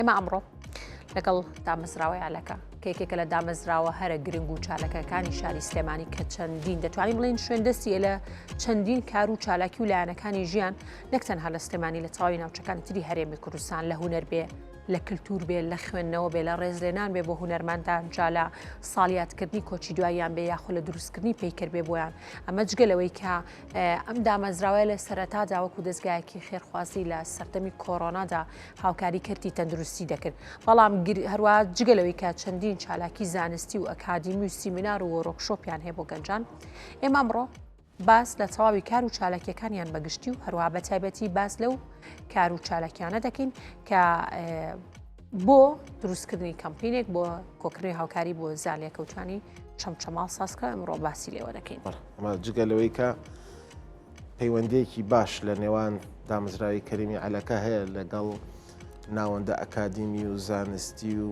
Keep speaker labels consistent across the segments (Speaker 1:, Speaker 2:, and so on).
Speaker 1: ئێمە ئەمڕۆ لەگەڵ دامەزراوەی عەلەکە کێکێکە لە دامەزراوە هەرە گرنگ و چالاکەکانی شاری سلێمانی کە چەندین دەتوانین بڵێن شوێندەستیە لە چەندین کار و چالاکی و لایەنەکانی ژیان نەک تەنها لە سلێمانی لە تەواوی ناوچەکانی تری هەرێمی کوردستان لە هونەر بێ لە کللتور بێ لە خوێندنەوە بێ لە ڕێزلێنان بێ بۆ هونەرمەندان جالا ساڵیاتکردنی کۆچی دواییان بێ یاخۆ لە دروستکردنی پەیکرد بێ بۆیان ئەمە جگەلەوەی کە ئەم دامەزراوە لە سەرەتادا وەکو دەستگایەکی خێرخوازی لە سەردەمی کۆڕۆنادا هاوکاری کردی تەندروستی دەکرد بەڵام هەروە جگەلەوەی کە چەندین چالاکی زانستی و ئەکادیمی و سیمینار و وەرۆکشۆپیان هەیە بۆ گەنجان ئێمە ئەمڕۆ باس لە تەواوی کار و چالاکیەکانیان بەگشتی و هەروە بە تایبەتی باس لەو کار و چالاکیانە دەکەین کە بۆ دروستکردنی کەمپینێک بۆ کۆکردنی هاوکاری بۆ زانیەکەوتانی چەمچەماڵ سازکە ئەمڕۆ باسی لێوە دەکەین.
Speaker 2: ئەمە جگەلەوەی کە پەیوەندێکی باش لە نێوان دامەزراوی کەریمی عەلەکە هەیە لەگەڵ ناوەندە ئەکادیمی و زانستی و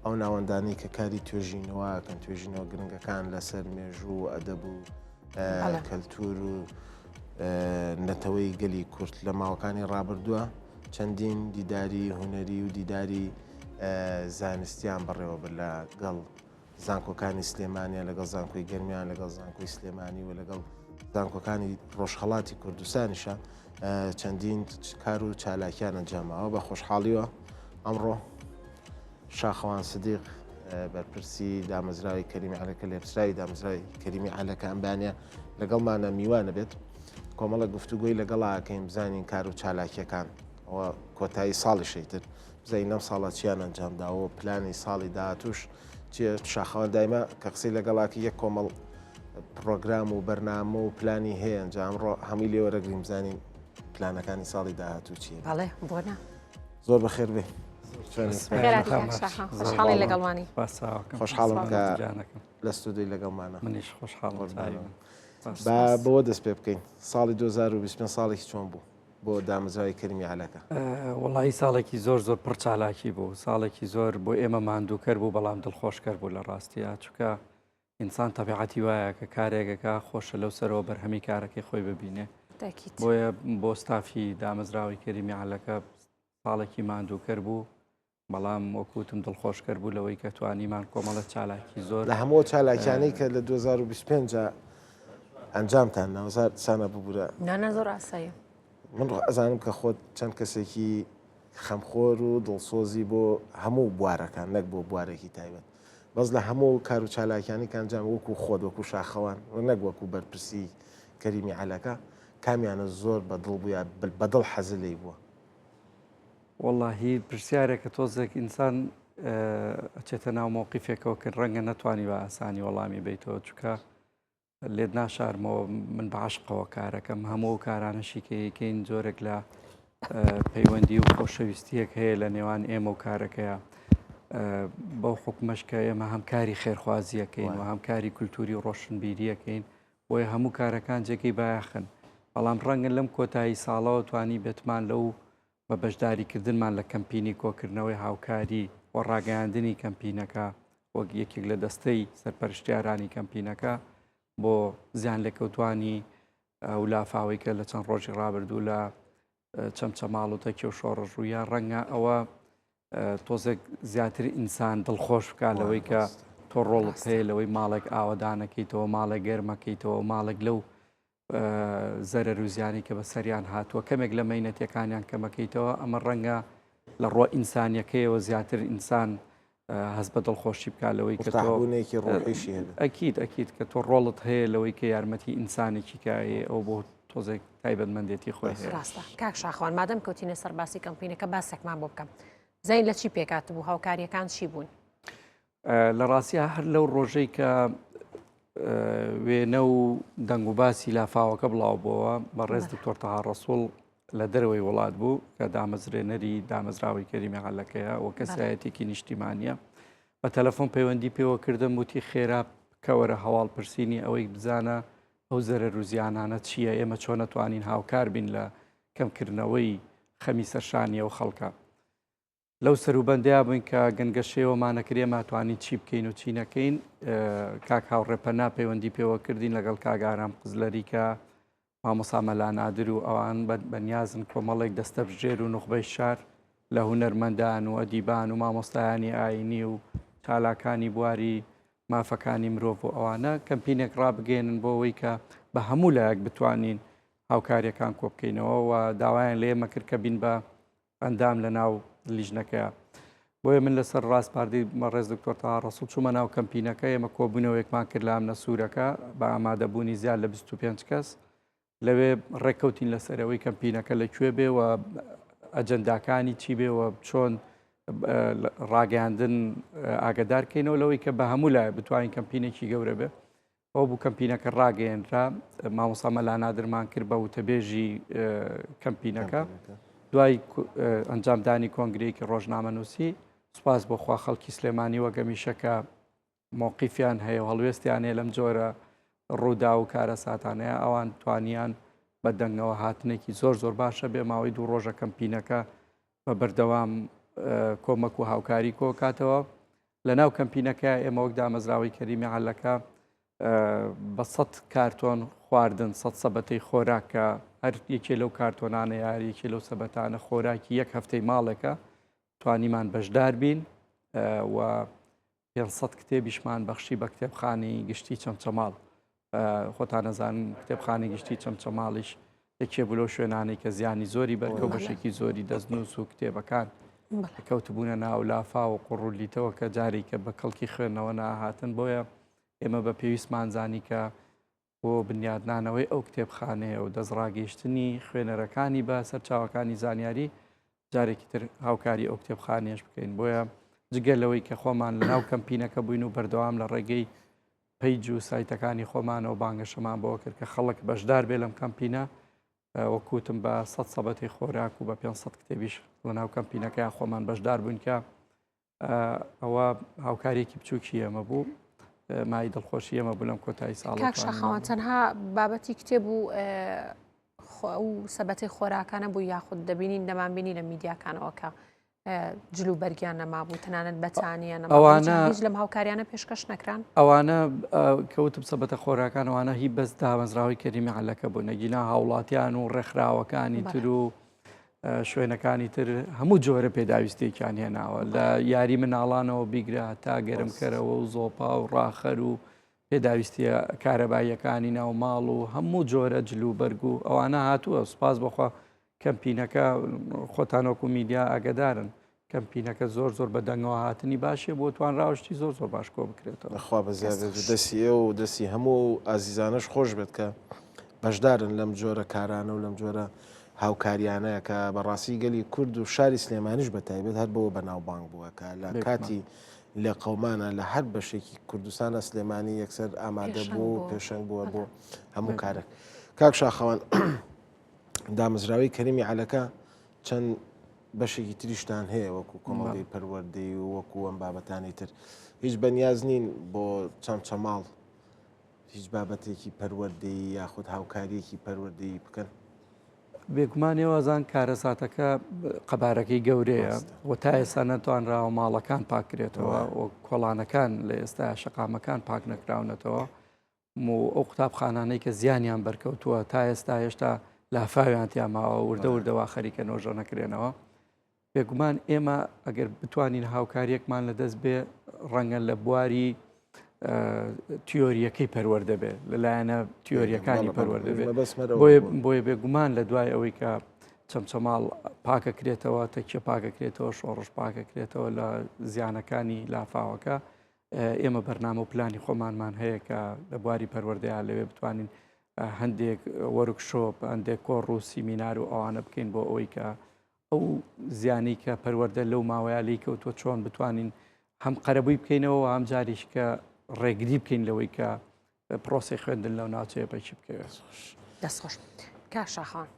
Speaker 2: ئەو ناوەندانی کە کاری توێژینەوەکەن توێژینەوە گرنگەکان لەسەر مێژوو و ئەدەب و کەلتور و نەتەوەی گەلی کورد لە ماوەکانی ڕابردووە چەندین دیداری هونەری و دیداری زانستیان بەڕێوە لەگەڵ زانکۆکانی سلێمانیان لەگەڵ زانکۆی گەرمیان لەگەڵ زانکۆی سلێمانی و لەگەڵ زانکۆکانی ڕۆژهەڵاتی کوردستانیشە چەندین کار و چالاکیان ئەنجامەوە بە خۆشحاڵیوە ئەمڕۆ شاخەوان سدیق بەرپرسی دامەزراوی کەریمی عەلەکە لە پسراوی دامەزراوی کەریمی عەلەکە ئەمبانە لەگەڵمانە میوانە بێت کۆمەڵە گفتوگۆی لەگەڵاکەین بزانین کار و چالاکیەکان ئەوە کۆتایی ساڵی شەیتر بزانین ئەم ساڵە چیان ئەنجامداوە پلانی ساڵی داهاتووش چیە شاخەوان دایما کە قسەی لەگەڵاکی یەک کۆمەڵ پرۆگرام و بەرنامە و پلانی هەیە ئەنجام ڕۆ هەمووی لێوەرەگرین بزانین پلانەکانی ساڵی داهاتوو چیە.
Speaker 1: بەڵێ بۆنە
Speaker 2: زۆر بەخێر بێ
Speaker 1: خۆشحاڵی لەگەڵوانی
Speaker 2: خۆشحاڵم کە لە ستودیۆی لەگەڵمانە
Speaker 3: منیش خۆشحاڵم
Speaker 2: بەوە دەست پێ بکەین ساڵی 2025 ساڵێکی چۆن بوو بۆ دامەزراوی کەریمی عەلەکە.
Speaker 3: وەڵی ساڵێکی زۆر پڕچالاکی بوو ساڵێکی زۆر بۆ ئێمە ماندووکەر بوو بەڵام دڵخۆشکەر بوو لە ڕاستیە چونکە ئینسان تەبیعەتی وایە کە کارێکەکە خۆشە لەو سەرەوە بەرهەمی کارەکەی خۆی ببینێ بۆیە بۆ ستافی دامەزراوی کەریمی عەلەکە ساڵێکی ماندووکەر بوو بەڵام وەکوتم دڵخۆشکەر بوو لەوەی کە توانیمان کۆمەڵە چالاکی زۆر
Speaker 2: لە هەموو چالاکیانەی کە لە 2025 ئەنجامتان ناوزارسانە ببوورە
Speaker 1: نانە زۆر ئاسایە.
Speaker 2: من ئەزانم کە خۆت چەند کەسێکی خەمخۆر و دڵسۆزی بۆ هەموو بوارەکان نەک بۆ بوارێکی تایبەت بەس لە هەموو کار و چالاکیانی کەنجام وەکو خۆت وەکو شاخەوان نەک وەکو بەرپرسی کەریمی عەلەکە کامیانە زۆر بەدڵ بووە بەدڵ حەزی لێی بووە.
Speaker 3: وەڵاهی پرسیارێکە تۆزێک ئینسان ئەچێتە ناو مۆقیفێکەوە کە ڕەنگە نەتوانی بە ئاسانی وەڵامی بیتەوە چکە لێت ناشارمەوە من بە عاشقەوە کارەکەم هەموو کارانەشی کەیکەین جۆرێک لە پەیوەندی و خۆشەویستیەک هەیە لە نێوان ئێمە و کارەکەیە بەو حکومەشکە ئێمە هەمکاری خێرخوازیەکەین و هەمکاری کولتوری و ڕۆشنبیریەکەین بۆیە هەموو کارەکان جێگەی بایەخن بەڵام ڕەنگە لەم کۆتایی ساڵەوە توانی بێتمان لەو بە بەشداریکردنمان لە کەمپینی کۆکردنەوەی هاوکاری و ڕاگەیاندنی کەمپینەکە وەک یەکێک لە دەستەی سەرپەرشتیارانی کەمپینەکە بۆ زیان لێکەوتوانی ئەو لافاوەی کە لە چەند ڕۆژی ڕابردوو لە چەمچەماڵ و تەکی و شۆڕە ڕوویە ڕەنگە ئەوە تۆزێک زیاتر ئینسان دڵخۆش بکە لەوەی کە تۆ ڕۆڵت هەیە لەوەی ماڵێک ئاوەدانەکەیتەوە ماڵێک گەرمەکەیتەوە ماڵێک لەو زەرەر و زیانی کە بە سەریان هاتووە کەمێک لە مەینەتەکانیان کەمەکەیتەوە ئەمە ڕەنگە لە ڕۆ ئینسانیەکەیەوە زیاتر ئینسان هەست بە دڵخۆشی بکالەوەی کە
Speaker 2: تۆبوونێکی ڕۆحیشی
Speaker 3: ئەکید کە تۆ ڕۆڵت هەیە لەوەی کە یارمەتی ئینسانێکی کایە ئەو بۆ تۆزێک تایبەتمەندێتی خۆی
Speaker 1: ڕاستە کاک شاخوان مادەم کەوتینە سەر باسی کەمپینەکە باسێکمان بۆ بکەم زین لە چی پێکات بوو هاوکاریەکان چی بوون؟
Speaker 3: لە ڕاستیە هەر لەو ڕۆژەی کە وێنە و دەنگ و باسی لافاوەکە بڵاو بووە بە ڕێز دکتۆر تەها ڕەسوڵ لە دەرەوەی وڵات بوو کە دامەزرێنەری دامەزراوی کەریمی عەلەکەیە و کەسایەتێکی نیشتیمانیە بە تەلەفۆن پەیوەندی پێوە کردم وتی خێرا کەوەرە هەواڵ پرسیینی ئەوەی بزانە ئەو زەرەر و زیانانە چییە ئێمە چۆن نەتوانین هاوکار بین لە کەمکردنەوەی خەمی سەرشانیە و خەڵکە لەو سەروبەندیا بووین کە گەنگەشەوەمانەکرێ ماتوانین چی بکەین و چی نەکەین کاک هاوڕێپەنا پەیوەندی پێوە کردین لەگەڵ کاگارام قزلەری کە مامۆسا مەلا نادر و ئەوان بەنیازن کۆمەڵێک دەستەبژێر و نوخبەی شار لە هونەرمەندان و ئەدیبان و مامۆستایانی ئاینی و چالاکانی بواری مافەکانی مرۆڤ و ئەوانە کەمپینێک ڕابگەێنن بۆ ئەوەی کە بە هەموو لایەک بتوانین هاوکاریەکان کۆ بکەینەوە و داوایان لێ ئێمە کرد کە بین بە ئەندام لە ناو لیژنەکەیە. بۆیە من لەسەر ڕاستپاردەی مەڕێز دکتۆر تاها ڕەسوڵ چوومە ناو کەمپینەکە، ئێمە کۆبوونەوەیەکمان کرد لە ئامنە سوورەکە بە ئامادەبوونی زیاد لە 25 کەس. لەوێ ڕێککەوتین لەسەرەوەی کەمپینەکە لەکوێ بێ و ئەجەنداکانی چی بێ و چۆن ڕاگەاندن ئاگدارکەینەوە لەوەی کە بە هەموو لای بتوانین کەمپینێکی گەورە بێ. ئەو بوو کەمپینەکە ڕاگەیەنرا، مامۆستا مەلانادرمان کرد بە وتەبێژی کەمپینەکە. دوای ئەنجامدانی کۆنگرەیەکی ڕۆژنامەنووسی سوپاس بۆخوا خەڵکی سلێمانی وەگەمیشەکە مووقیفیان هەیە و هەڵوێستیان هەیە لەم جۆرە ڕوودا و کارە ساتانەیە، ئەوان توانیان بە دەنگەوە هاتنێکی زۆر زۆر باشە بێ ماوەی 2 ڕۆژە کەمپینەکە بە بەردەوام کۆمەک و هاوکاری کۆکاتەوە. لە ناو کەمپینەکە ئێمە وەک دامەزراوەی کەریمی عەلەکە بە 100 کارتۆن خواردن 100 سەبەتەی خۆراکە هەر یەکێ لەو کارتۆنانە یاریەکی لەو سەبەتانە خۆراکی 1 هەفتەی ماڵێکە توانیمان بەشدار بین و 500 کتێبیشمان بەخشی بە کتێبخانەی گشتی چەمچەماڵ. خۆتان نەزانن کتێبخانەی گشتی چەمچەماڵیش یەکێ بوو لەو شوێنانەی کە زیانی زۆری بەرکە و بەشێکی زۆری دەستنووس و کتێبەکان کەوتبوونە ناو لافا و قوڕولیتەوە کە جارێک کە بە کەڵکی خوێندنەوە ناهاتن. بۆیە ئێمە بە پێویستمان زانی کە بۆ بنیادنانەوەی ئەو کتێبخانەیە و دەستڕاگەیشتنی خوێنەرەکانی بە سەرچاوەکانی زانیاری جارێکی تر هاوکاری ئەو کتێبخانەیەش بکەین. بۆیە جگە لەوەی کە خۆمان لە ناو کەمپینەکە بووین و بەردەوام لە ڕێگەی پەیج و سایتەکانی خۆمانەوە بانگەشەمان بۆ کرد کە خەڵک بەشدار بێ لەم کەمپینە، وەکوتم بە 100 سەبەتی خۆراک و بە 500 کتێبیش لە ناو کەمپینەکە خۆمان بەشدار بوون کە ئەوە هاوکارێکی بچووکی ئێمە بوو، مای دڵخۆشی ئێمە بوو لەم کۆتایی ساڵ.
Speaker 1: کاک شاخەوان تەنها بابەتی کتێب و ئەو سەبەتی خۆراکانە بوو یاخود دەبینین دەمانبینی لە میدیاکانەوە کە جلو بەرگیان نەمابوو تەنانەت بەتانیان هیچ لەم هاوکاریانە پێشکەش نەکران.
Speaker 3: ئەوانە کەوتم سەبەتە خۆراکان ئەوانە هی بەس دامەزراوەی کەریمی عەلەکە بوو، نەگینا هاوڵاتیان و ڕێکخراوەکانی تر و شوێنەکانی تر هەموو جۆرە پێداویستێکیان هێناوە لە یاری مناڵانەوە بیگرە تا گەرمکەرەوە و زۆپا و ڕاخەر و پێداویستی کارەباییەکانی ناو ماڵ و هەموو جۆرە جلو بەرگ و ئەوانە هاتووە. سوپاس بەخوا کەمپینەکە خۆتانۆکو میدیا ئاگدارن کەمپینەکە زۆر زۆر بە دەنگەوە هاتنی باشێ بۆ توان ڕاوشتی زۆر زۆر باش کۆ بکرێتەوە.
Speaker 2: خوا بەزیادێت دەستی ئێوە و دەستی هەموو ئازیزانش خۆش بێت کە بەشدارن لەم جۆرە کارانە و لەم جۆرە هاوکاریانەیە کە بەڕاستی گەلی کورد و شاری سلێمانیش بەتایبێت هەر بەوە بەناوبانگ بووە کە لە کاتی لە قەومانە لە هەر بەشێکی کوردستانە سلێمانی یەکسەر ئامادە بوو و پێشەنگ بووە بۆ هەموو کارێک. کاک شاخەوان دامەزراوەی کەریمی عەلەکە چەند بەشێکی تریشتان هەیە وەکو کۆمەڵی پەروەردەی و وەکو ئەم بابەتانی تر، هیچ بەنیاز نین بۆ چەمچەماڵ هیچ بابەتێکی پەروەردەی یاخود هاوکاریەکی پەروەردەی بکەن؟
Speaker 3: بێگومانەوەزان کارە ساتەکە قەبارەکەی گەورەیە و تا ئێستا نەتوانراوە ماڵەکان پاکرێتەوە و کۆڵانەکان لە ئێستا شەقامەکان پاک نەکراونەتەوە و ئەو قوتابخانانەی کە زیانیان بەرکەوتووە تا ئێستا هێشتا لافاویان تیاماوە وردە وردەوا خەریکە نۆژە نەکرێنەوە. بێگومان ئێمە ئەگەر بتوانین هاوکاریەکمان لەدەست بێ ڕەنگە لە بواری تیۆریەکەی پەروەردە بێ لەلایەنە تیۆریەکانی پەروەردە بێ. بۆیە بێگومان لە دوای ئەوەی کە چەمچەماڵ پاکەکرێتەوە تەکیە پاکەکرێتەوە شۆڕش پاکەکرێتەوە لە زیانەکانی لافاوەکە ئێمە بەرنامە و پلانی خۆمانمان هەیە کە لە بواری پەروەردەیان لەوێ بتوانین هەندێک وەرکشۆپ هەندێک کۆڕ و سیمینار و ئەوانە بکەین بۆ ئەوەی کە ئەو زیانی کە پەروەردە لەو ماوەیە لی کەوتووە چۆن بتوانین هەم قەرەبووی بکەینەوە هەم جاریش کە ڕێگری بکەین لەوەی کە پرۆسی خوێندن لەو ناوچەیە بەچی بکەوێت.
Speaker 1: دەستخۆش. کاک شاخەوان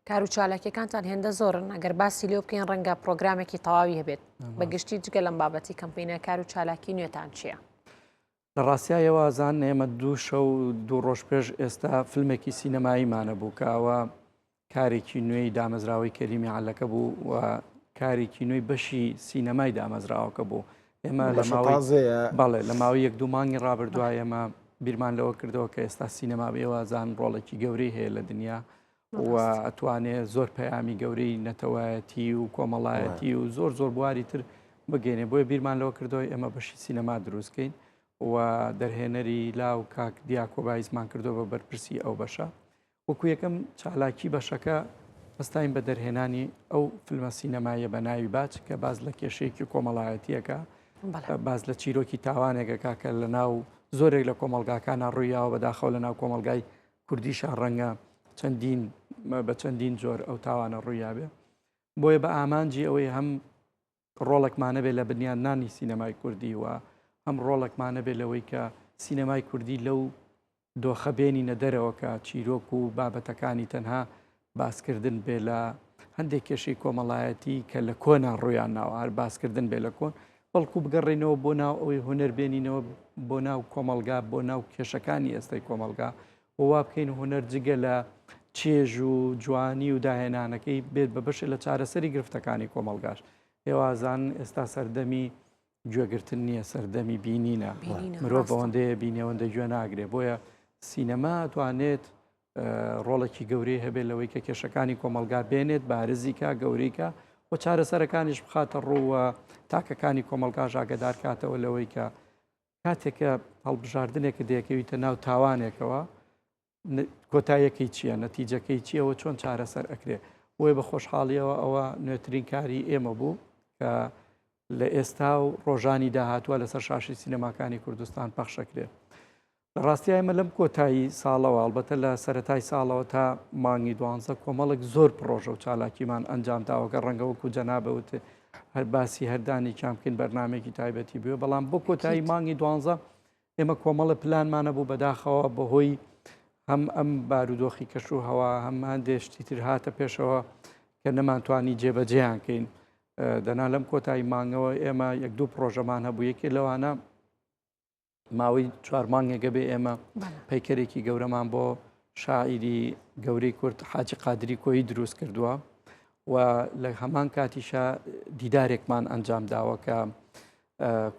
Speaker 1: کار و چالاکیەکانتان هێندە زۆرن، ئەگەر باسی لێو بکەین ڕەنگە پرۆگرامێکی تەواوی هەبێت بەگشتی جگە لەم بابەتی کەمپینە کار و چالاکی نوێتان چییە؟
Speaker 3: لە ڕاستیایەوە زان ئێمە 2 شەو 2 ڕۆژ پێش ئێستا فیلمێکی سینەماییمانە بوو کە ئەوە کارێکی نوێی دامەزراوەی کەریمی عەلەکە بوو و کارێکی نوێی بەشی سینەمای دامەزراوەکە بوو. ئێمە بەڵێ لە ماوەی 1-2 مانگی ڕابردووە ئێمە بیرمان لەوە کردەوە کە ئێستا سینەما بێوە زان ڕۆڵێکی گەورەی هەیە لە دنیا و ئەتوانێت زۆر پەیامی گەورەی نەتەوایەتی و کۆمەڵایەتی و زۆر بواری تر بگەێنێ. بۆیە بیرمان لەوە کردەوەی ئەمە بەشی سینەما دروستکەین و دەرهێنەری لاو کاک دیاکۆبایزمان کردەوە بە بەرپرسی ئەو بەشە. وەکو یەکەم چالاکی بەشەکە هەستاین بە دەرهێنانی ئەو فیلمە سینەمایە بە ناوی باچ کە باز لە کێشەیەکی کۆمەڵایەتیەکە، باز لە چیرۆکی تاوانێکەکە کە لە ناو زۆرێک لە کۆمەلگاکانە ڕوویاوە بەداخەو لە ناو کۆمەلگای کوردیشان ڕەنگە بە چەندین جۆر ئەو تاوانە ڕوویابێ. بۆیە بە ئامانجی ئەوەی هەم ڕۆڵێکمانە بێت لە بنیاننانی سینەمای کوردی و هەم ڕۆڵێکمانە بێت لەوەی کە سینەمای کوردی لەو دۆخەبێنی نەدەرەوەکە چیرۆک و بابەتەکانی تەنها باسکردن بێ لە هەندێک کێشەی کۆمەڵایەتی کە لە کۆنا ڕویان ناوە هەر باسکردن بێ لە کۆن، بەڵکو بگەڕێنەوە بۆ ناو ئەوەی هونەر بێنینەوە بۆ ناو کۆمەلگا، بۆ ناو کێشەکانی ئێستای کۆمەلگا، وا بکەین هونەر جگە لە چێژ و جوانی و داهێنانەکەی بێت بە بەشێ لە چارەسەری گرفتەکانی کۆمەلگاش. هێوازان ئێستا سەردەمی گوێگرتن نییە، سەردەمی بینینە، مرۆڤ ئەوەندەیە بینەوەندە گوێ ناگرێ. بۆیە سینەما توانێت ڕۆڵێکی گەورەی هەبێت لەوەی کە کێشەکانی کۆمەلگا بێنێت بارزیکە گەورەیکە و چارەسەرەکانیش بخاتە ڕووە تاکەکانی کۆمەلگا ئاگادار کاتەوە لەوەی کە کاتێکە هەڵبژاردنێکە دەیەکەویتە ناو تاوانێکەوە کۆتاییەکەی چییە، نەتیجەکەی چیەوە، چۆن چارەسەر ئەکرێ. بۆیە بە خۆشحاڵیەوە ئەوە نوێترین کاری ئێمە بوو کە لە ئێستا و ڕۆژانی داهاتووە لەسەر شاشی سینەماکانی کوردستان پەخشەکرێت. لە ڕاستی ئێمە لەم کۆتایی ساڵەوە ئەڵبەتە لە سەرەتای ساڵەوە تا مانگی 12 کۆمەڵێک زۆر پرۆژە و چالاکیمان ئەنجام داوەکە ڕەنگە وەکو جەنابەوت هەر باسی هەردانی کامکن بەرنامێکی تایبەتی بووە، بەڵام بۆ کۆتایی مانگی 12 ئێمە کۆمەڵە پلانمانە بوو بەداخەوە بەهۆی هەم ئەم بارودۆخی کەش و هەوا هەم هەندێشتی تر هاتە پێشەوە کە نەمانتوانی جێبەجێیانکەین. دەنا لەم کۆتایی مانگەوە ئێمە یەک دوو پرۆژەمان هەبوو. یەکێ لەوانە ماوەی 4 مانگێکە بێ ئێمە پەیکەرێکی گەورەمان بۆ شاعیری گەورەی کورد حاجی قادری کۆیی دروست کردووە و لە هەمان کاتیشە دیدارێکمان ئەنجام داوە کە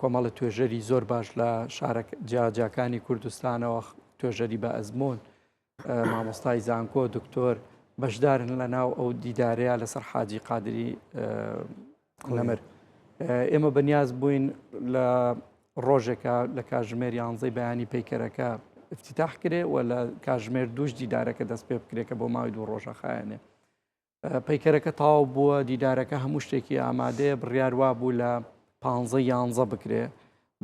Speaker 3: کۆمەڵە توێژەری زۆر باش لە شارە جیاجیاکانی کوردستانەوە توێژەری بە ئەزمون مامۆستای زانکۆ دکتۆر بەشدارن لە ناو ئەو دیدارەیە لەسەر حاجی قادری نەمر. ئێمە بەنیاز بووین لە ڕۆژێکە لە کاتژمێر 11 بەیانی پەیکەرەکە افتتاح کرێ و لە کاتژمێر 2 دیدارەکە دەست پێ بکرێکە بۆ ماوەی 2 ڕۆژە خایەنێ. پەیکەرەکە تاو بووە، دیدارەکە هەموو شتێکی ئامادەیە، بڕیاروا بوو لە 15 بکرێ.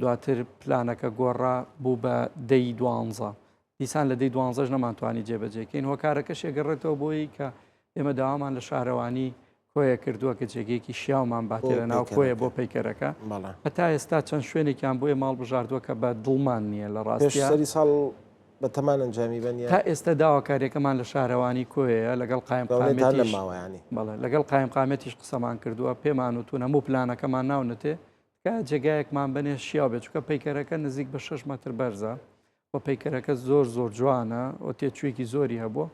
Speaker 3: دواتر پلانەکە گۆڕا بوو بە 10 دیسان لە 10 نەمانتوانی جێبەجێکەین. هۆکارەکە شێگەڕێتەوە بۆی کە ئێمە داوامان لە شارەوانی کۆیە کردووە کە جێگەیەکی شیاومان باتێ لە ناو کۆیە بۆ پەیکەرەکە. هەتا ئێستا چەند شوێنێکیان بۆیە ماڵ بژاردووە کە بە دڵمان نییە لە ڕاستی
Speaker 2: ساڵ بە تەمان ئەنجامی بەنیە
Speaker 3: تا ئێستا داواکاریەکەمان لە شارەوانی کۆیە لەگەڵ قایم قامێتیش بەڵێ لەگەڵ قایم قامێتیش قسەمان کردووە، پێمان وتون هەموو پلانەکەمان ناونەتێ کە جێگایەکمان بنێ شیاو بێت، چونکە پەیکەرەکە نزیک بە 6 مەتر بەرزە و پەیکەرەکە زۆر جوانە و تێچوویەکی زۆری هەبووە،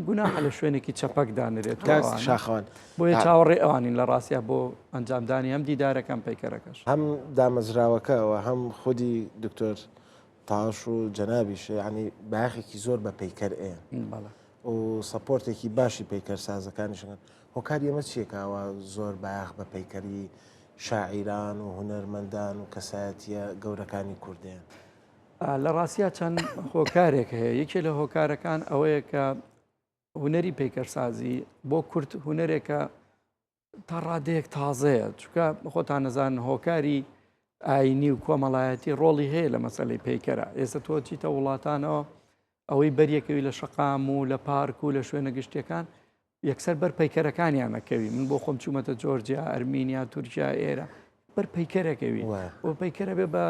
Speaker 3: گوناحە لە شوێنێکی چەپەک دانرێت
Speaker 2: شاخەوان.
Speaker 3: بۆیە چاوەڕێ ئەوانین لە ڕاستیا بۆ ئەنجامدانی هەم دیدارەکەم پەیکەرەکەش
Speaker 2: هەم دامەزراوەکەەوە هەم خودی دکتۆر تاش و جەنابیش ینی باخێکی زۆر بە پەیکەر ئێ و سەپۆرتێکی باشی پەیکەر سازەکانیشن. هۆکاری ئەمە چیەکەوە زۆر باخ بە پەیکەری شاعیران و هونەرمەندان و کەسایەتیە گەورەکانی کوردیان.
Speaker 3: لە ڕاستیا چەند هۆکارێک هەیە. یەکێ لە هۆکارەکان ئەوەیە کە هونەری پەیکەرسازی بۆ کورد هونەرێکە تا ڕادەیەک تازەیە، چونکە خۆتان نەزان هۆکاری ئاینی و کۆمەڵایەتی ڕۆڵی هەیە لە مەسەلەی پەیکەرە. ئێستا تۆ چیتە وڵاتانەوە ئەوەی بەریەکەوی لە شەقام و لە پارک و لە شوێنە گشتیەکان یەکسەر بەر پەیکەرەکانیان نەکەوی. من بۆ خۆم چوومەتە جۆرجیا، ئەرمینیا، تورکیا، ئێرە بەر پەیکەرەکەوی بۆ پەیکەرە بێ بە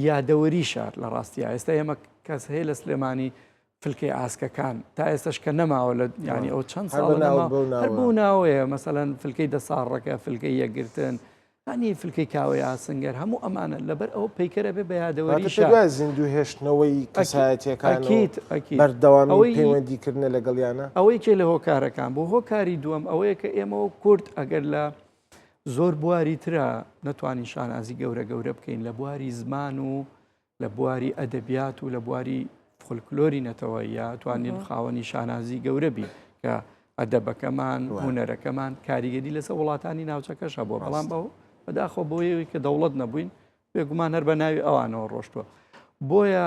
Speaker 3: یادەوەری شار. لە ڕاستیە ئێستا ئێمە کەس هەیە لە سلێمانی فلکەی ئاسکەکان تا ئێستش کە نەماوە لە ینی ئەو چەند ساڵ هەر بوو ناوەیە مەسەلەن فلکەی دەساڕەکە، فلکەی یەکگرتن، ینی فلکەی کاوەی ئاسنگەر، هەموو ئەمانە لەبەر ئەوە پەیکەرە بێ بە یادەوەری شار.
Speaker 2: زیندوو هێشتنەوەی کەسایەتیەکان بەردەوامی پەیوەندیکردنە لەگەڵیانە
Speaker 3: ئەوەی کێ لە هۆکارەکان بۆ هۆکاری دووەم ئەوەیە کە ئێمە و کورد ئەگەر لە زۆر بواری ترە نەتوانین شانازی گەورە بکەین لە بواری زمان و لە بواری ئەدەبیات و لە بواری فۆلکلۆری نەتەوەیە توانین خاوەنی شانازی گەورە بین کە ئەدەبەکەمان هونەرەکەمان کاریگەری لەسەر وڵاتانی ناوچەکەش هەبووە بەڵام بەداخۆ بۆیەوەی کە دەوڵەت نەبووین بێگومان هەر بە ناوی ئەوانەوە ڕۆشتووە بۆیە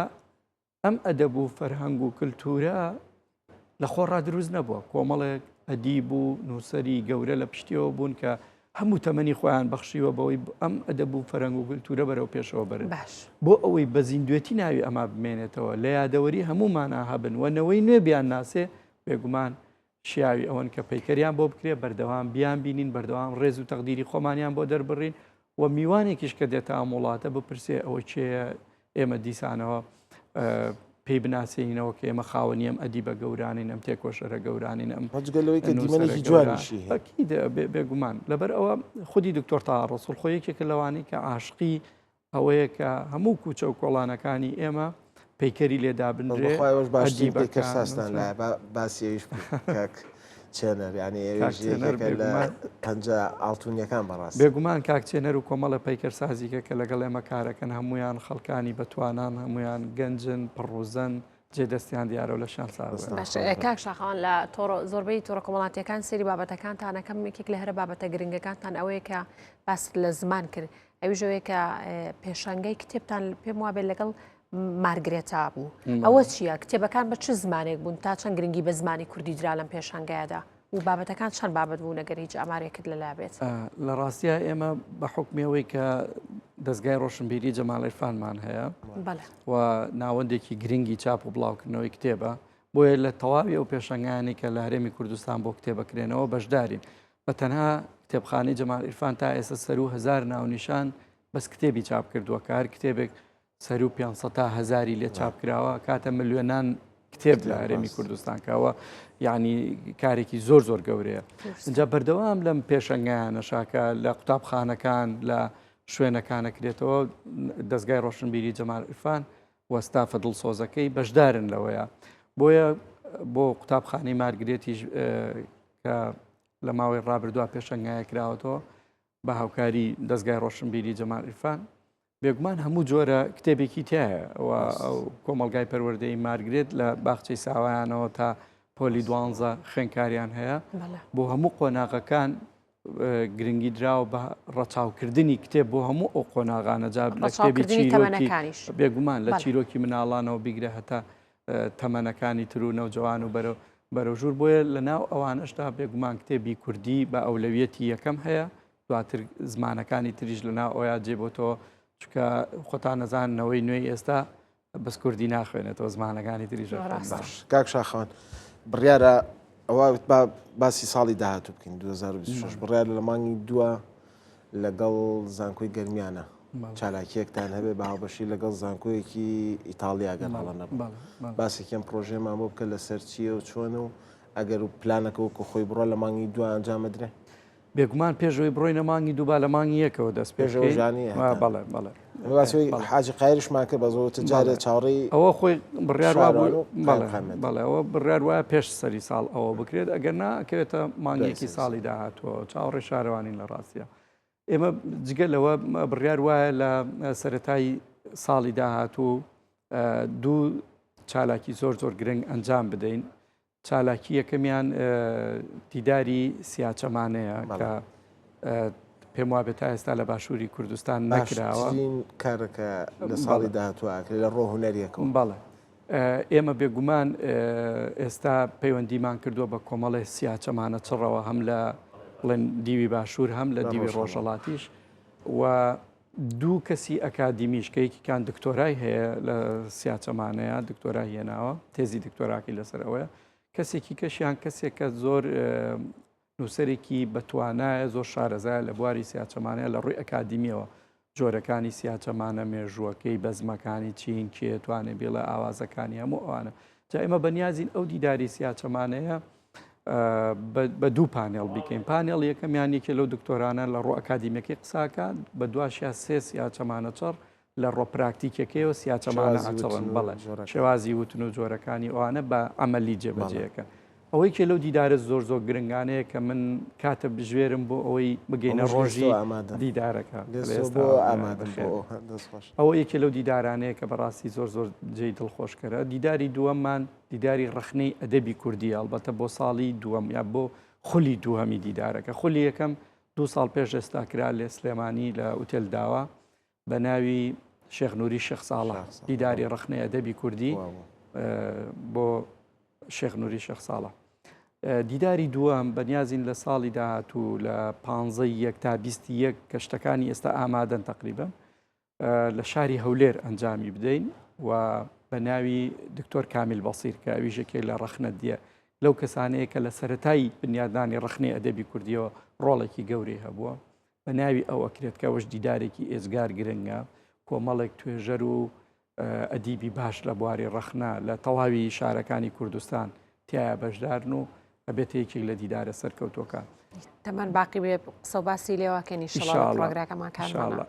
Speaker 3: ئەم ئەدەب و فەرهەنگ و کللتورە لە خۆڕا دروست نەبووە کۆمەڵێک ئەدیب و نووسری گەورە لە پشتیەوە بوون کە هەموو تەمەنی خۆیان بەخشیوە بەوەی ئەم ئەدەب و فەرهەنگ و کللتورە بەرەو پێشەوە بەرن بۆ ئەوەی بە زیندوێتی ناوی ئەمە بمێنێتەوە لە یادەوەری هەمومان هەبن وەنەوەی نوێ بیان ناسێ بێگومان شیاوی ئەوەن کە پەیکەریان بۆ بکرێ بەردەوام بیان بینین بەردەوام ڕێز و تەقدیری خۆمانیان بۆ دەربڕین و میوانێکیش کە دێتە ئەم وڵاتە بپرسێ ئەوە چێە ئێمە دیسانەوە پێی بناسیینەوە کە ئێمە خاوەنی ئەم ئەدیبە گەورانین ئەم تێکۆشەرە گەورانین ئەم
Speaker 2: ڕجگەلەوەی کە دیمەنێکی جوانیشی
Speaker 3: بێگومان لەبەر ئەوە خودی دکتۆر تا ڕسوڵ خۆ یەکێکە لەوانی کە عاشقی ئەوەیە کە هەموو کوچە و کۆڵانەکانی ئێمە پەیکەری لێدا بنرێ
Speaker 2: باشی پەیکەر ساستان لە باسیەویش چێنەر ینی لە پەنج ئاڵتونیەکان بەڕاست
Speaker 3: بێگومان کاکچێنەر و کۆمەڵە پەیکەر سازیکە کە لەگەڵ ئێمە کارەکەن هەمویان خەڵکانی بەتوانان هەمویان گەنجن پڕوزەن جێدەستیان دیارە و لە شان
Speaker 1: کاک شاخان لە زۆربەی تۆڕە کۆمەڵاتیەکان سێری بابەتەکانتانەکەم یەکێک لە هەرە بابەتە گرنگەکانتان ئەوەیە کە باس لە زمان کرد ئەویژەوەیە کە پێشانگەی کتێبتان پێم وابێت لەگەڵ مارگرێتا بوو ئەوە چییە کتێبەکان بە چ زمانێک بوون تا چەند گرنگی بە زمانی کوردی درا لەم پێشانگایدا و بابەتەکان چەند بابەت بوو نەگەر هیچ ئامارێکت لەلا بێت
Speaker 3: لە ڕاستیە ئێمە بە حکمەوەی کە دەستگای ڕۆشنبیری جەمال عیرفانمان هەیە و ناوەندێکی گرنگی چاپ و بڵاوکردنەوەی کتێبە بۆیە لە تەواوی ئەو پێشەنگانی کە لە هەرێمی کوردستان بۆ کتێبەکرێنەوە بەشدارین بە تەنها کتێبخانەی جەمال عیرفان تا ئێستا سەر و 1000 ناونیشان بەس کتێبی چاپ کردووە کار کتێبێک سەر و 500 تا هەزاری لێ چاپکراوە کاتە ملیۆنان کتێب لە هەرێمی کوردستان کاوە یعنی کارێکی زۆر زۆر گەورەیە اینجا بەردەوام لەم پێشەنگیانە شاکە لە قوتابخانەکان لە شوێنەکانەکرێتەوە دەستگای ڕۆشنبیری جەمال عیرفان وەستافە دڵسۆزەکەی بەشدارن لەوەیە بۆیە بۆ قوتابخانەی مارگرێتیش کە لە ماوەی ڕابردووە پێشەنگایە کراوەتەوە بە هاوکاری دەستگای ڕۆشنبیری جەمال عیرفان بێگومان هەموو جۆرە کتێبێکی تایە و کۆمەلگای پەروەردەی مارگرێت لە باخچەی ساوایانەوە تا پۆلی 12 خوێنکاریان هەیە بۆ هەموو قۆناغەکان گرنگی دراوە بە ڕەچاوکردنی کتێب بۆ هەموو ئەو قۆناغانە جا لە کتێبی چیرۆکی بێگومان لە چیرۆکی مناڵانەوە بیگرە هەتا تەمەنەکانی تر و نەوجەوان و بەرەو ژوور بۆیە لە ناو ئەوانەشتا بێگومان کتێبی کوردی بە ئەولەویەتی یەکەم هەیە دواتر زمانەکانی تریش لە ناو ئەویا جێبۆتەوە چکە خۆتان نەزانەوەی نوێی ئێستا بەس کوردی ناخوێنێتەوە زمانەکانی تریژ
Speaker 2: کاک شاخەوان بڕیارە ئەوە باسی ساڵی داهاتوو بکەین 2026 بڕیار لە مانگی دووە لەگەڵ زانکۆی گەرمیانە چالاکیەکتان هەبێ بە هاوبەشی لەگەڵ زانکۆیەکی ئیتالیا گەڕاڵە نەبوو باسێکیان پرۆژێمان بۆ بکە لەسەر چیە و چۆنە و ئەگەر و پلانەکە وەکو خۆی بڕۆ لە مانگی دووە ئەنجامەدرێ
Speaker 3: بێگومان پێشەوەی بڕۆینە مانگی دووبا لە مانگی یەکەوە دەست
Speaker 2: پێشەوەژانی حاجی قایرشمان کرد بە زۆر جارێ چاوەڕێی
Speaker 3: ئەوە خۆی بڕیار بەڵێ ئەوە بڕیار وایە پێش سەری ساڵ ئەوە بکرێت ئەگەر ناکەوێتە مانگێکی ساڵی داهاتوە چاوەڕێ شارەوانی لە ڕاستیە ئێمە جگەلەوە بڕیار وایە لە سەرەتایی ساڵی داهاتوو دوو چالاکی زۆر زۆر گرنگ ئەنجام بدەین چالاکی یەکەمیان دیداری سیاچەمانەیە کە پێم وابێت تا ئێستا لە باشووری کوردستان نەکراوە
Speaker 2: کارەکە لە ساڵی داهاتووە لە ڕۆ هونەریەکە
Speaker 3: بەڵێ ئێمە بێگومان ئێستا پەیوەندیمان کردووە بە کۆمەڵی سیاچەمانە چڕەوە هەم لە بڵێن دیوی باشوور هەم لە دیوی ڕۆژەڵاتیش و دوو کەسی ئەکادیمیش کە یەکیان دکتۆرای هەیە لە سیاچەمانەیە دکتۆرای هێناوە تێزی دکتۆراکی لەسەر ئەوەیە کەسێکی کەشیان کەسێک کە زۆر نووسەرێکی بەتوانایە زۆر شارەزایە لە بواری سیاچەمانەیە لە ڕووی ئەکادیمیەوە جۆرەکانی سیاچەمانە مێژووەکەی بەزمەکانی چین کێتوانێت بێڵە ئاوازەکانی هەموو ئەوانە جا ئێمە بەنیازین ئەو دیداری سیاچەمانەیە بە دوو پانێڵ بکەین پانێڵ یەکەمیان یەکێ لەو دکتۆرانە لە ڕوو ئەکادیمیەکەی قساکات بە دواشیا سێ سیاچەمانە چڕ لە ڕۆ پراکتیکەکەیەوە سیاچەمانە ئەچڕن بەڵێ شێوازی وتن و جۆرەکانی ئەوانە بە ئەمەلی جێبەجێەکە ئەوەی کە لەو دیدارە زۆر گرنگانەیە کە من کاتە بژێرم بۆ ئەوەی بگەینە ڕۆژی دیدارەکە ئەوە یەکێ لەو دیدارانەیە کە بەڕاستی زۆر جێی دڵخۆشکەرە. دیداری دووەممان دیداری ڕخنەی ئەدەبی کوردی ئەلبەتە بۆ ساڵی دووەم یا بۆ خولی دووهەمی دیدارەکە. خولی یەکەم 2 ساڵ پێش ئێستا کرا لە سلێمانی لە ئوتێل داوا بە ناوی شێخ نووری شێخ ساڵح، دیداری ڕخنەی ئەدەبی کوردی بۆ شێخ نووری شێخ ساڵح. دیداری دووەم بەنیازین لە ساڵی داهاتوو لە 15 تا 21 کە شتەکانی ئێستا ئامادەن تقریبن لە شاری هەولێر ئەنجامی بدەین و بە ناوی دکتۆر کامیل بەسیر کە ئەویژەکێ لە ڕەخنە دیە لەو کەسانەیە کە لە سەرەتایی بنیادانی ڕخنەی ئەدەبی کوردیەوە ڕۆڵێکی گەورەی هەبووە بە ناوی ئەو ئەکرێت کە ئەوەش دیدارێکی ئێزگار گرنگە، کۆمەڵێک توێژەر و ئەدیبی باش لە بواری ڕەخنە لە تەواوی شارەکانی کوردستان تایە بەشدارن و ئەبێت یەکێک لە دیدارە سەرکەوتۆکان.
Speaker 1: تەمەەن باقی بێ قسە و باسی لێواکەنی پرۆگراکەمان کارمانە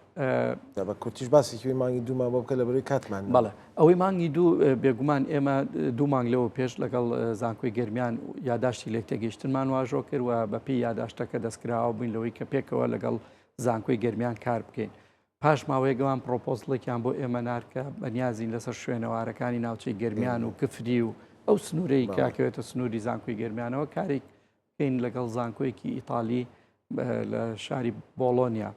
Speaker 2: بە کورتیش باسێکی مانگی دوومان بۆ بکە لە بەروی کاتمان.
Speaker 3: بەڵێ ئەوەی مانگی دوو بێگومان ئێمە 2 مانگ لەوە پێش لەگەڵ زانکۆی گەرمیان یاداشتی لێک تێگەیشتنمان واژۆ کرد و بەپی یاداشتەکە دەستکراوە بووین لەوەی کە پێکەوە لەگەڵ زانکۆی گەرمیان کار بکەین. پاش ماوەیەگەوان پرۆپۆزڵێکیان بۆ ئێمە نارکە بەنیازین لەسەر شوێنەوارەکانی ناوچەی گەرمیان و کفری و ئەو سنوورەی کاکەوێتە سنووری زانکۆی گەرمیانەوە کارێک بکەین لەگەڵ زانکۆیەکی ئیتالی لە شاری بۆلۆنیا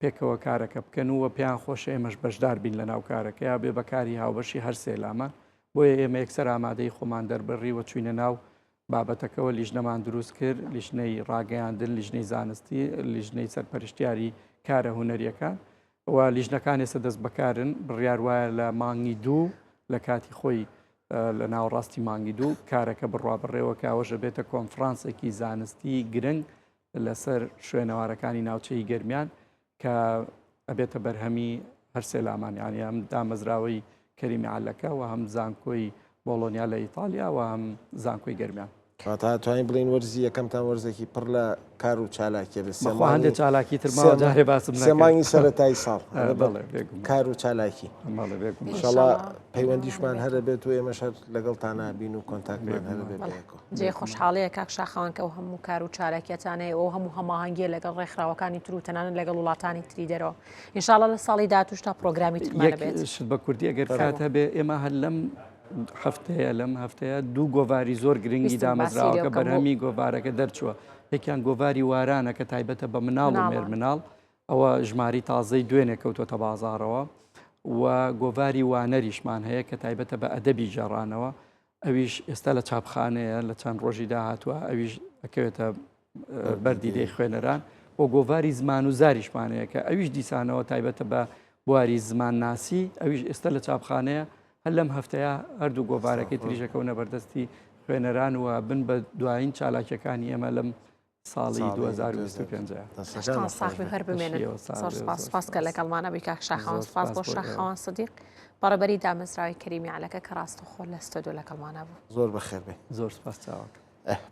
Speaker 3: پێکەوە کارەکە بکەن و پێیان خۆشە ئێمەش بەشدار بین لە ناو کارەکە یا بێ بەکاری هاوبەشی هەر سێلامان بۆیە ئێمە یەکسەر ئامادەی خۆمان دەربڕی و چوینە ناو بابەتەکەەوە لیژنەمان دروست کرد، لیژنەی ڕاگەیاندن، لیژنەی زانستی، لیژنەی سەرپەرشتیاری کارە هوەریەکان و لیژنەکان ئێستا دەست بەکارن. بڕیار وایە لە مانگی دوو لە کاتی خۆی لە ناوەڕاستی مانگی دوو کارەکە بڕوا بڕێوە کاوەژە بێتە کۆنفرانسێکی زانستی گرنگ لەسەر شوێنەوارەکانی ناوچەی گەرمیان کە ئەبێتە بەرهەمی هەر سێلامانیانی هەم دامەزراوەی کەریمی عەلەکە و هەم زانکۆی بۆلۆنیا لە ئیتالیا و هەم زانکۆی گەرمیان.
Speaker 2: تا توانین بڵین وەرزی یەکەمتان وەرزێکی پڕ لە کار و چالاکیە
Speaker 3: هەندێک چالاکی ترماجارێ باسم
Speaker 2: سێمانی سەرەتای ساڵ کار و چالاکی
Speaker 3: ئینشاڵڵا
Speaker 2: پەیوەندیشمان هەرە بێت و ئێمەش لەگەڵتانە بین و کۆنتاکتمان هەرە بێت.
Speaker 1: جێ خۆشحاڵەیە کاک شاخەوان کە ئەو هەموو کار و چالاکیەتانەیە ئەو هەموو هەماهەنگیە لەگەڵ ڕێکخراوەکانی تر و تەنانەت لەگەڵ وڵاتانی تری دەرەوە. ئینشاڵڵا لە ساڵی داهاتووش تا پرۆگرامی ترمانە بێت.
Speaker 3: شت بە کوردی ئەگەر کات هەبێ ئێمە هەر لەم هەفتەیە 2 گۆڤاری زۆر گرنگی دامەزراوەکە بەرهەمی گۆڤارەکە دەرچووە. یەکیان گۆڤاری وارانە کە تایبەتە بە مناڵ و مێرمناڵ ئەوە ژماری تازەی دوێنێ کەوتۆتە بازارەوە و گۆڤاری وانەریشمان هەیە کە تایبەتە بە ئەدەبی جێڕانەوە ئەویش ئێستا لە چاپخانەیە لە چەند ڕۆژی داهاتووە ئەویش ئەکەوێتە بەردی دەی خوێنەران بۆ گۆڤاری زمان و زاریشمانەیە کە ئەویش دیسانەوە تایبەتە بە بواری زمان ناسی ئەویش ئێستا لە چاپخانەیە هەر لەم هەفتەیە هەردوو گۆڤارەکەی تریژەکەونە بەردەستی خوێنەران و بن بە دوایین چالاکیەکانی ئێمە لەم ساڵی 2025
Speaker 1: ساخی هەر بمێنن. سپاس کە لەگەڵمانە بی کاک شاخەوان، سپاس بۆ شاخەوان سەدیق بەڕێبەری دامەزراوی کەریمی عەلەکە کە ڕاستەوخۆ لە ستۆدیۆ لەگەڵمانە بوو.
Speaker 2: زۆر بەخێر بێ.
Speaker 3: زۆر سپاس چاوەکە.